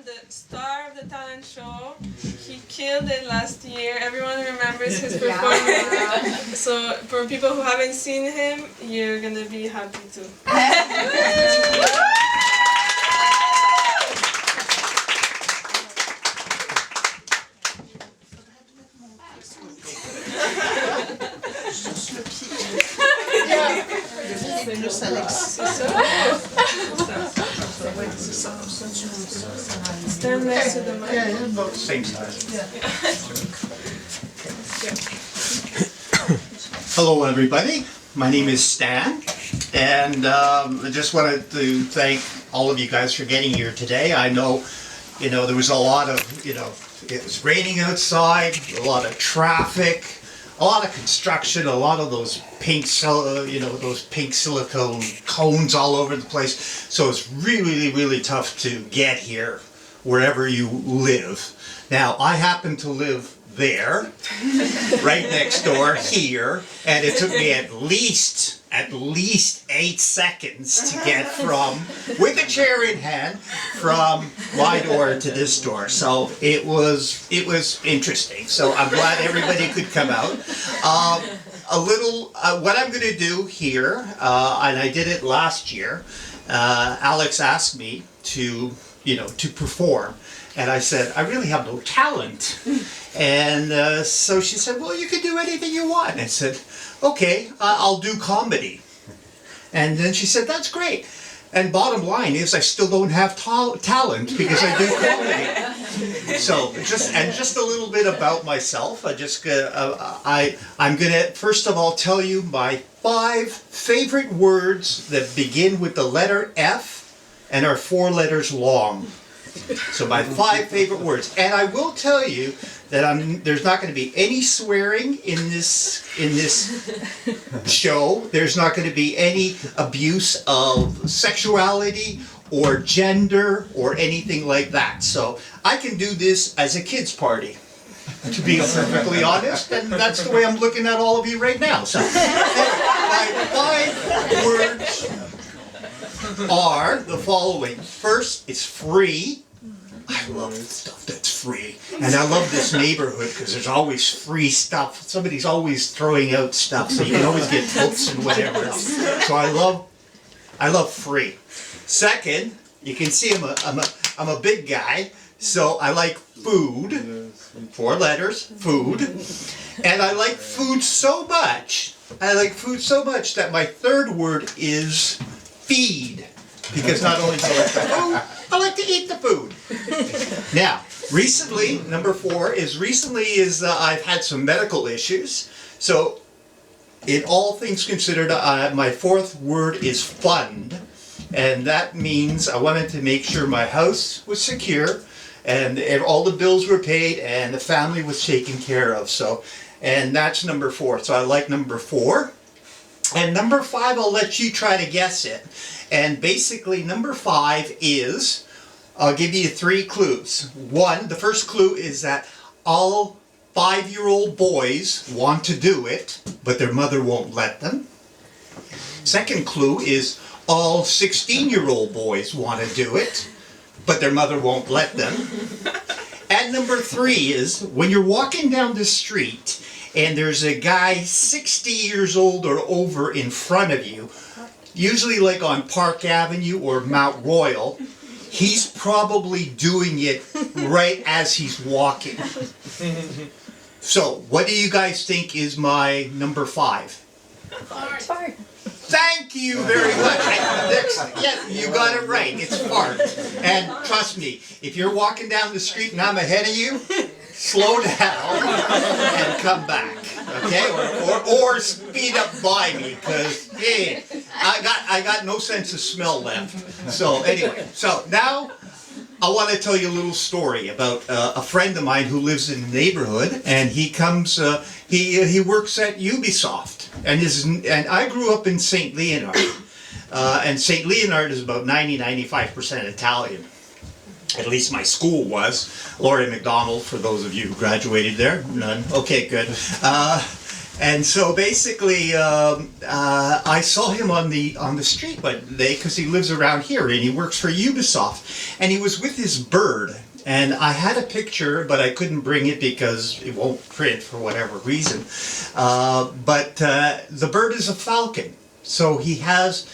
the star of the talent show. He killed it last year. Everyone remembers his performance. So for people who haven't seen him, you're gonna be happy too. Stand next to the mic. Yeah, about the same size. Hello, everybody. My name is Stan, and I just wanted to thank all of you guys for getting here today. I know, there was a lot of, it was raining outside, a lot of traffic, a lot of construction, a lot of those pink silicone cones all over the place. So it's really, really tough to get here wherever you live. Now, I happen to live there, right next door here, and it took me at least 8 seconds to get from, with a chair in hand, from my door to this door. So it was interesting. So I'm glad everybody could come out. What I'm going to do here, and I did it last year. Alex asked me to perform. And I said, I really have no talent. And so she said, well, you can do anything you want. And I said, okay, I'll do comedy. And then she said, that's great. And bottom line is, I still don't have talent because I do comedy. So just a little bit about myself. I'm gonna first of all tell you my 5 favorite words that begin with the letter F and are 4 letters long. So my 5 favorite words, and I will tell you that there's not going to be any swearing in this show. There's not going to be any abuse of sexuality or gender or anything like that. So I can do this as a kids' party, to be perfectly honest, and that's the way I'm looking at all of you right now. So my 5 words are the following. First, it's free. I love stuff that's free. And I love this neighborhood because there's always free stuff. Somebody's always throwing out stuff, so you can always get books and whatever else. So I love free. Second, you can see I'm a big guy, so I like food. 4 letters, food. And I like food so much. That my 3rd word is feed. Because not only do I like the food, I like to eat the food. Now, recently, number 4 is I've had some medical issues. So, in all things considered, my 4th word is fund. And that means I wanted to make sure my house was secure and all the bills were paid and the family was taken care of. So, and that's number 4. So I like number 4. And number 5, I'll let you try to guess it. And basically, number 5 is, I'll give you 3 clues. 1, the first clue is that all 5-year-old boys want to do it, but their mother won't let them. Second clue is all 16-year-old boys want to do it, but their mother won't let them. And number 3 is, when you're walking down the street, and there's a guy 60 years old or over in front of you, usually like on Park Avenue or Mount Royal, he's probably doing it right as he's walking. So, what do you guys think is my number 5? Fart. Thank you very much. Yeah, you got it right. It's fart. And trust me, if you're walking down the street and I'm ahead of you, slow down and come back, okay? Or speed up by me, because hey, I got no sense of smell left. So anyway, so now I want to tell you a little story about a friend of mine who lives in the neighborhood, and he comes. He works at Ubisoft, and I grew up in St. Leonard, and St. Leonard is about 90-95% Italian. At least my school was. Laurie McDonald, for those of you who graduated there. None. Okay, good. And so basically, I saw him on the street one day because he lives around here and he works for Ubisoft, and he was with his bird. And I had a picture, but I couldn't bring it because it won't print for whatever reason. But the bird is a falcon, so he has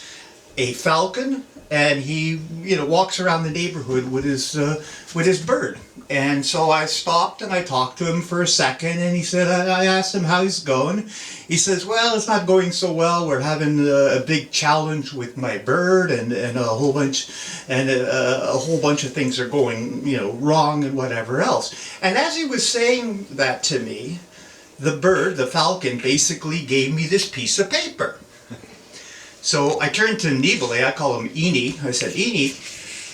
a falcon, and he walks around the neighborhood with his bird. And so I stopped and I talked to him for a second, and he said, I asked him how he's going. He says, well, it's not going so well. We're having a big challenge with my bird, and a whole bunch of things are going wrong and whatever else. And as he was saying that to me, the bird, the falcon, basically gave me this piece of paper. So I turned to Nibale, I call him Eni. I said, Eni,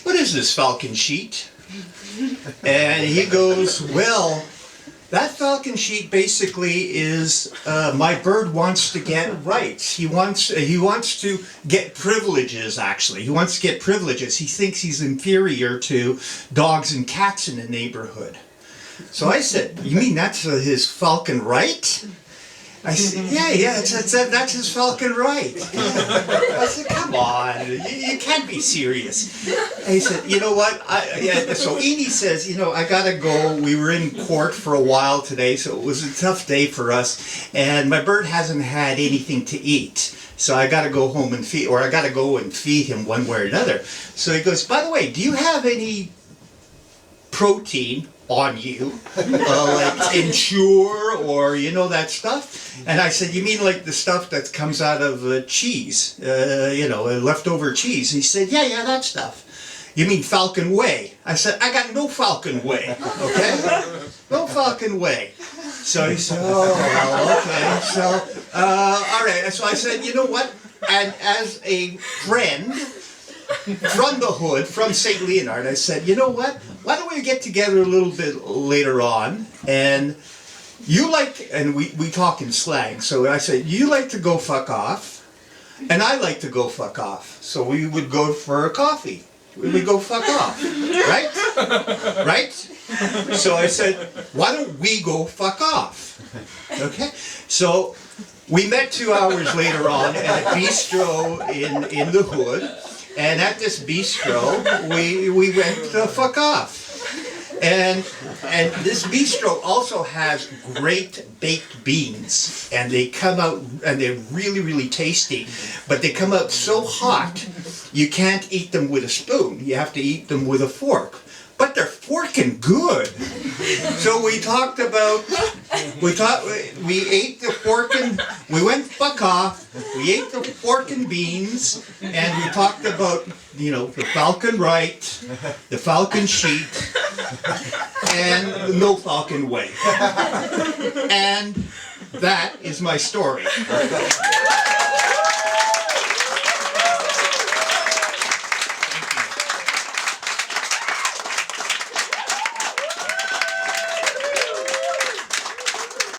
what is this falcon sheet? And he goes, well, that falcon sheet basically is my bird wants to get rights. He wants to get privileges, actually. He wants to get privileges. He thinks he's inferior to dogs and cats in the neighborhood. So I said, you mean that's his falcon right? I said, yeah, that's his falcon right. I said, come on, you can't be serious. And he said, you know what? So Eni says, I gotta go. We were in court for a while today, so it was a tough day for us. And my bird hasn't had anything to eat. So I gotta go home and I gotta go and feed him one way or another. So he goes, by the way, do you have any protein on you, like Ensure or that stuff? And I said, you mean like the stuff that comes out of cheese, leftover cheese? And he said, yeah, that stuff. You mean Falcon Whey? I said, I got no Falcon Whey, okay? No Falcon Whey. So he said, oh, well, okay. So, all right. So I said, you know what? And as a friend from the hood, from St. Leonard, I said, you know what? Why don't we get together a little bit later on, and we talk in slang. So I said, you like to go fuck off, and I like to go fuck off. So we would go for a coffee. We would go fuck off, right? Right? So I said, why don't we go fuck off? Okay? So we met 2 hours later on at a bistro in the hood. And at this bistro, we went to fuck off. And this bistro also has great baked beans. And they come out, and they're really, really tasty. But they come out so hot, you can't eat them with a spoon. You have to eat them with a fork. But they're forking good. So we ate the forking, we went fuck off, we ate the fork and beans, and we talked about, the Falcon right, the Falcon sheet, and no Falcon way. And that is my story.